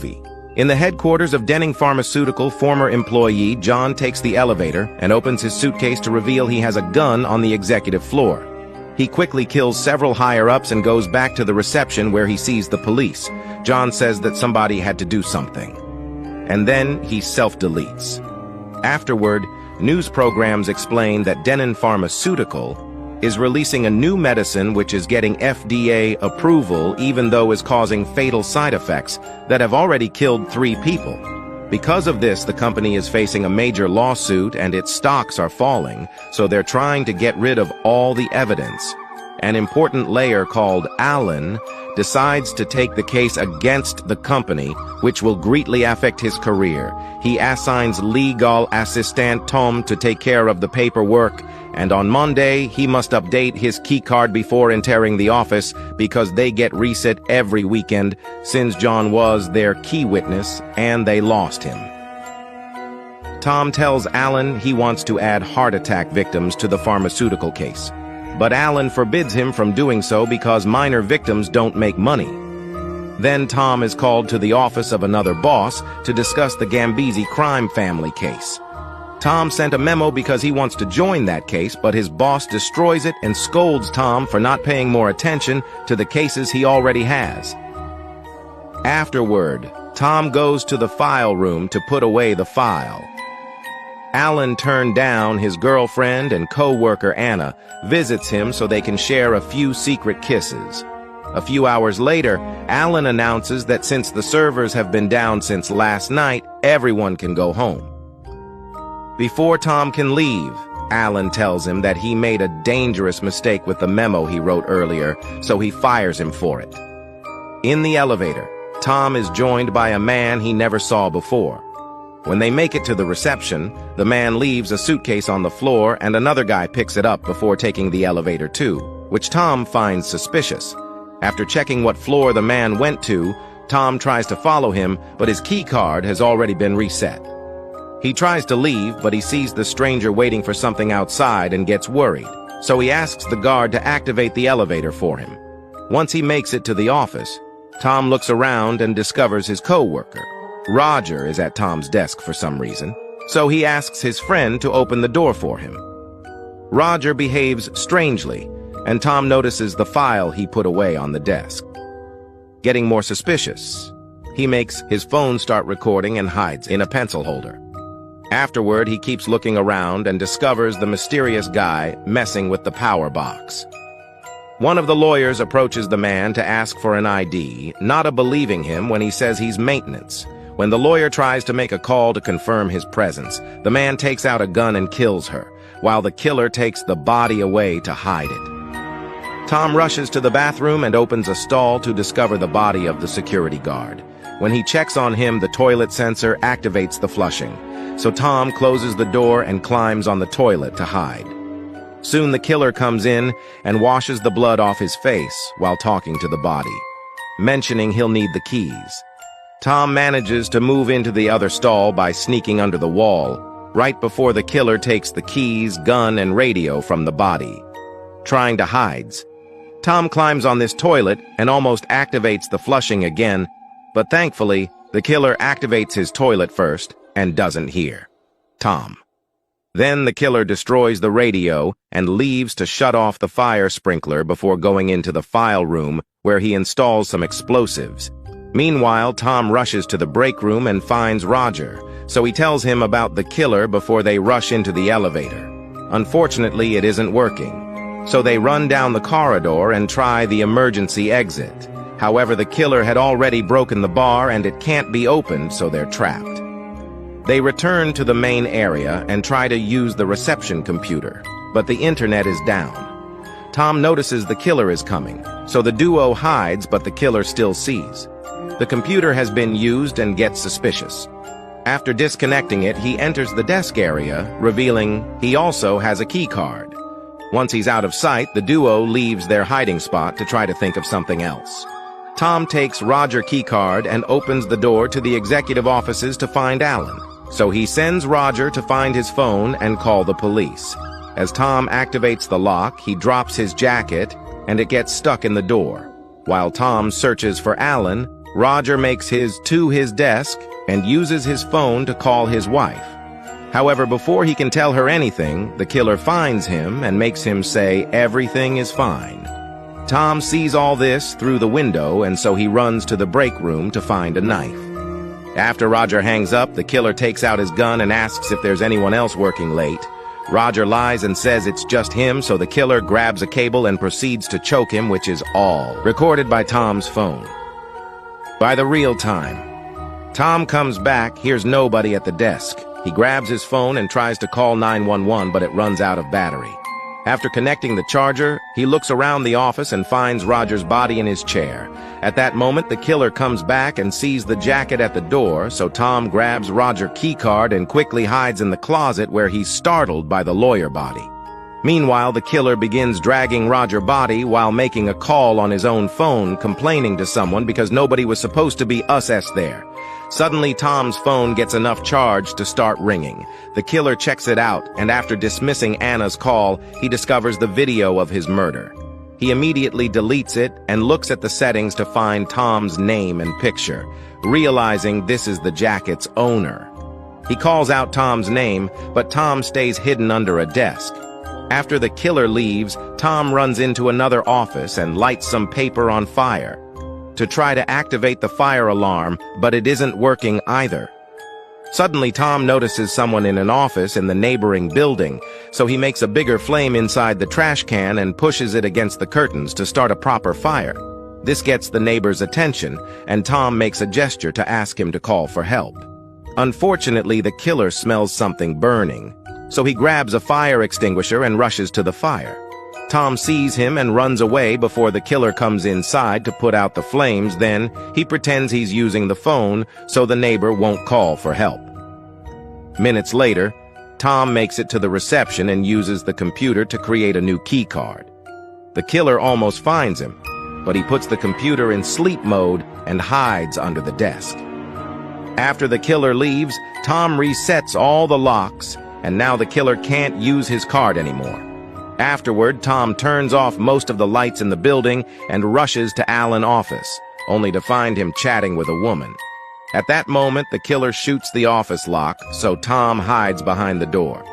In the headquarters of Denning Pharmaceutical, former employee John takes the elevator and opens his suitcase to reveal he has a gun on the executive floor. He quickly kills several higher-ups and goes back to the reception where he sees the police. John says that somebody had to do something. And then he self-deletes. Afterward, news programs explain that Denning Pharmaceutical is releasing a new medicine which is getting FDA approval even though is causing fatal side effects that have already killed 3 people. Because of this, the company is facing a major lawsuit and its stocks are falling, so they're trying to get rid of all the evidence. An important layer called Alan decides to take the case against the company, which will greatly affect his career. He assigns legal assistant Tom to take care of the paperwork, and on Monday, he must update his keycard before entering the office because they get reset every weekend since John was their key witness and they lost him. Tom tells Alan he wants to add heart attack victims to the pharmaceutical case, but Alan forbids him from doing so because minor victims don't make money. Then Tom is called to the office of another boss to discuss the Gambisi crime family case. Tom sent a memo because he wants to join that case, but his boss destroys it and scolds Tom for not paying more attention to the cases he already has. Afterward, Tom goes to the file room to put away the file. Alan turned down his girlfriend and co-worker Anna, visits him so they can share a few secret kisses. A few hours later, Alan announces that since the servers have been down since last night, everyone can go home. Before Tom can leave, Alan tells him that he made a dangerous mistake with the memo he wrote earlier, so he fires him for it. In the elevator, Tom is joined by a man he never saw before. When they make it to the reception, the man leaves a suitcase on the floor and another guy picks it up before taking the elevator too, which Tom finds suspicious. After checking what floor the man went to, Tom tries to follow him, but his key card has already been reset. He tries to leave, but he sees the stranger waiting for something outside and gets worried, so he asks the guard to activate the elevator for him. Once he makes it to the office, Tom looks around and discovers his co-worker. Roger is at Tom's desk for some reason, so he asks his friend to open the door for him. Roger behaves strangely, and Tom notices the file he put away on the desk. Getting more suspicious, he makes his phone start recording and hides in a pencil holder. Afterward, he keeps looking around and discovers the mysterious guy messing with the power box. One of the lawyers approaches the man to ask for an ID, not believing him when he says he's maintenance. When the lawyer tries to make a call to confirm his presence, the man takes out a gun and kills her, while the killer takes the body away to hide it. Tom rushes to the bathroom and opens a stall to discover the body of the security guard. When he checks on him, the toilet sensor activates the flushing. So Tom closes the door and climbs on the toilet to hide. Soon the killer comes in and washes the blood off his face while talking to the body, mentioning he'll need the keys. Tom manages to move into the other stall by sneaking under the wall, right before the killer takes the keys, gun, and radio from the body. Trying to hide, Tom climbs on this toilet and almost activates the flushing again, but thankfully, the killer activates his toilet first and doesn't hear Tom. Then the killer destroys the radio and leaves to shut off the fire sprinkler before going into the file room where he installs some explosives. Meanwhile, Tom rushes to the break room and finds Roger, so he tells him about the killer before they rush into the elevator. Unfortunately, it isn't working, so they run down the corridor and try the emergency exit. However, the killer had already broken the bar and it can't be opened, so they're trapped. They return to the main area and try to use the reception computer, but the internet is down. Tom notices the killer is coming, so the duo hides, but the killer still sees. The computer has been used and gets suspicious. After disconnecting it, he enters the desk area, revealing he also has a key card. Once he's out of sight, the duo leaves their hiding spot to try to think of something else. Tom takes Roger's keycard and opens the door to the executive offices to find Alan. So he sends Roger to find his phone and call the police. As Tom activates the lock, he drops his jacket and it gets stuck in the door. While Tom searches for Alan, Roger makes his to his desk and uses his phone to call his wife. However, before he can tell her anything, the killer finds him and makes him say everything is fine. Tom sees all this through the window, and so he runs to the break room to find a knife. After Roger hangs up, the killer takes out his gun and asks if there's anyone else working late. Roger lies and says it's just him, so the killer grabs a cable and proceeds to choke him, which is all recorded by Tom's phone. By the real time, Tom comes back, hears nobody at the desk. He grabs his phone and tries to call 911, but it runs out of battery. After connecting the charger, he looks around the office and finds Roger's body in his chair. At that moment, the killer comes back and sees the jacket at the door, so Tom grabs Roger's keycard and quickly hides in the closet where he's startled by the lawyer body. Meanwhile, the killer begins dragging Roger's body while making a call on his own phone, complaining to someone because nobody was supposed to be us there. Suddenly, Tom's phone gets enough charge to start ringing. The killer checks it out, and after dismissing Anna's call, he discovers the video of his murder. He immediately deletes it and looks at the settings to find Tom's name and picture, realizing this is the jacket's owner. He calls out Tom's name, but Tom stays hidden under a desk. After the killer leaves, Tom runs into another office and lights some paper on fire to try to activate the fire alarm, but it isn't working either. Suddenly, Tom notices someone in an office in the neighboring building, so he makes a bigger flame inside the trash can and pushes it against the curtains to start a proper fire. This gets the neighbor's attention, and Tom makes a gesture to ask him to call for help. Unfortunately, the killer smells something burning, so he grabs a fire extinguisher and rushes to the fire. Tom sees him and runs away before the killer comes inside to put out the flames. Then he pretends he's using the phone so the neighbor won't call for help. Minutes later, Tom makes it to the reception and uses the computer to create a new key card. The killer almost finds him, but he puts the computer in sleep mode and hides under the desk. After the killer leaves, Tom resets all the locks, and now the killer can't use his card anymore. Afterward, Tom turns off most of the lights in the building and rushes to Allen's office, only to find him chatting with a woman. At that moment, the killer shoots the office lock, so Tom hides behind the door.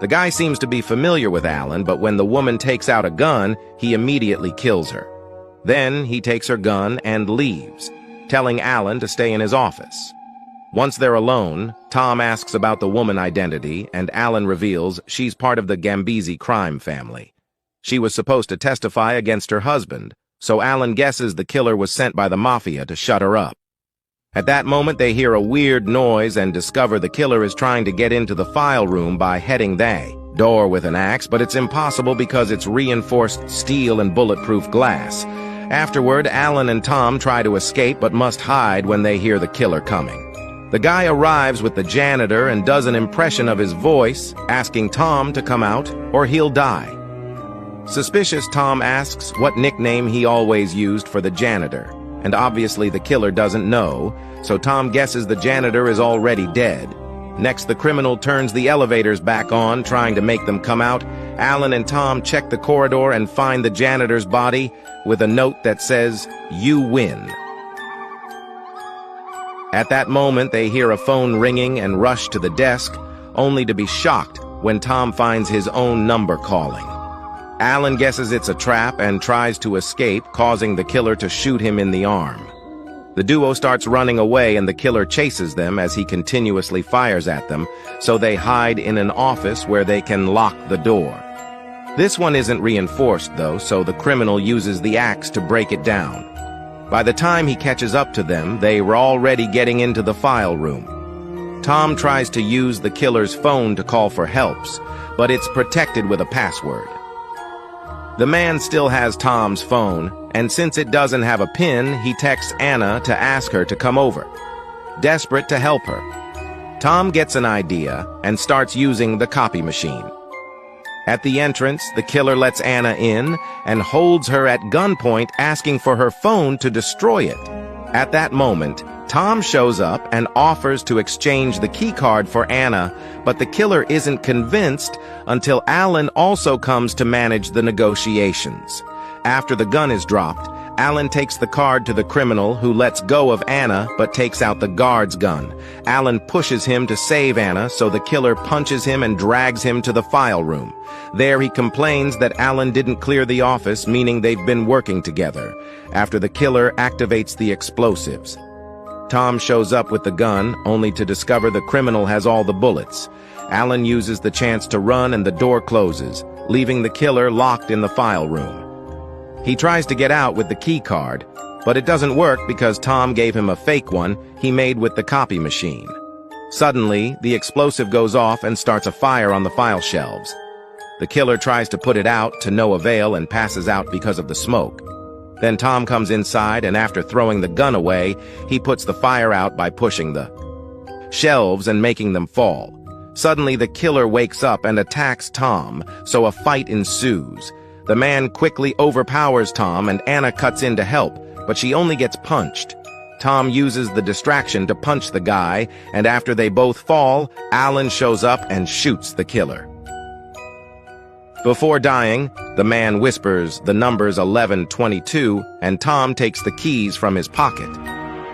The guy seems to be familiar with Allen, but when the woman takes out a gun, he immediately kills her. Then he takes her gun and leaves, telling Allen to stay in his office. Once they're alone, Tom asks about the woman identity, and Allen reveals she's part of the Gambisi crime family. She was supposed to testify against her husband, so Allen guesses the killer was sent by the mafia to shut her up. At that moment, they hear a weird noise and discover the killer is trying to get into the file room by hitting the door with an axe, but it's impossible because it's reinforced steel and bulletproof glass. Afterward, Allen and Tom try to escape but must hide when they hear the killer coming. The guy arrives with the janitor and does an impression of his voice, asking Tom to come out or he'll die. Suspicious, Tom asks what nickname he always used for the janitor, and obviously the killer doesn't know, so Tom guesses the janitor is already dead. Next, the criminal turns the elevators back on, trying to make them come out. Allen and Tom check the corridor and find the janitor's body with a note that says, "You win." At that moment, they hear a phone ringing and rush to the desk, only to be shocked when Tom finds his own number calling. Allen guesses it's a trap and tries to escape, causing the killer to shoot him in the arm. The duo starts running away and the killer chases them as he continuously fires at them, so they hide in an office where they can lock the door. This one isn't reinforced, though, so the criminal uses the axe to break it down. By the time he catches up to them, they were already getting into the file room. Tom tries to use the killer's phone to call for helps, but it's protected with a password. The man still has Tom's phone, and since it doesn't have a PIN, he texts Anna to ask her to come over, desperate to help her. Tom gets an idea and starts using the copy machine. At the entrance, the killer lets Anna in and holds her at gunpoint, asking for her phone to destroy it. At that moment, Tom shows up and offers to exchange the keycard for Anna, but the killer isn't convinced until Allen also comes to manage the negotiations. After the gun is dropped, Alan takes the card to the criminal, who lets go of Anna but takes out the guard's gun. Alan pushes him to save Anna, so the killer punches him and drags him to the file room. There he complains that Alan didn't clear the office, meaning they've been working together. After the killer activates the explosives. Tom shows up with the gun, only to discover the criminal has all the bullets. Alan uses the chance to run and the door closes, leaving the killer locked in the file room. He tries to get out with the key card, but it doesn't work because Tom gave him a fake one he made with the copy machine. Suddenly, the explosive goes off and starts a fire on the file shelves. The killer tries to put it out to no avail and passes out because of the smoke. Then Tom comes inside, and after throwing the gun away, he puts the fire out by pushing the shelves and making them fall. Suddenly, the killer wakes up and attacks Tom, so a fight ensues. The man quickly overpowers Tom, and Anna cuts in to help, but she only gets punched. Tom uses the distraction to punch the guy, and after they both fall, Alan shows up and shoots the killer. Before dying, the man whispers the numbers 1122, and Tom takes the keys from his pocket.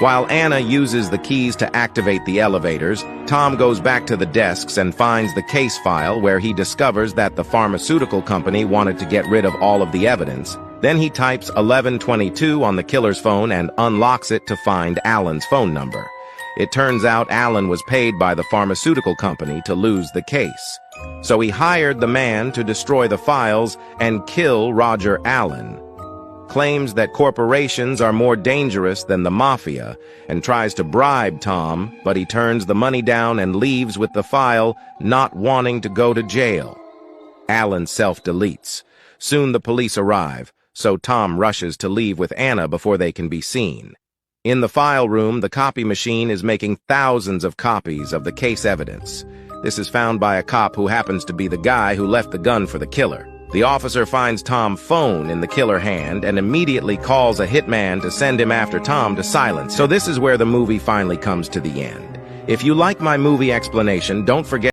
While Anna uses the keys to activate the elevators, Tom goes back to the desks and finds the case file where he discovers that the pharmaceutical company wanted to get rid of all of the evidence. Then he types 1122 on the killer's phone and unlocks it to find Alan's phone number. It turns out Alan was paid by the pharmaceutical company to lose the case. So he hired the man to destroy the files and kill Roger Allen. Claims that corporations are more dangerous than the mafia and tries to bribe Tom, but he turns the money down and leaves with the file, not wanting to go to jail. Alan self-deletes. Soon the police arrive, so Tom rushes to leave with Anna before they can be seen. In the file room, the copy machine is making thousands of copies of the case evidence. This is found by a cop who happens to be the guy who left the gun for the killer. The officer finds Tom's phone in the killer's hand and immediately calls a hitman to send him after Tom to silence. So this is where the movie finally comes to the end. If you like my movie explanation, don't forget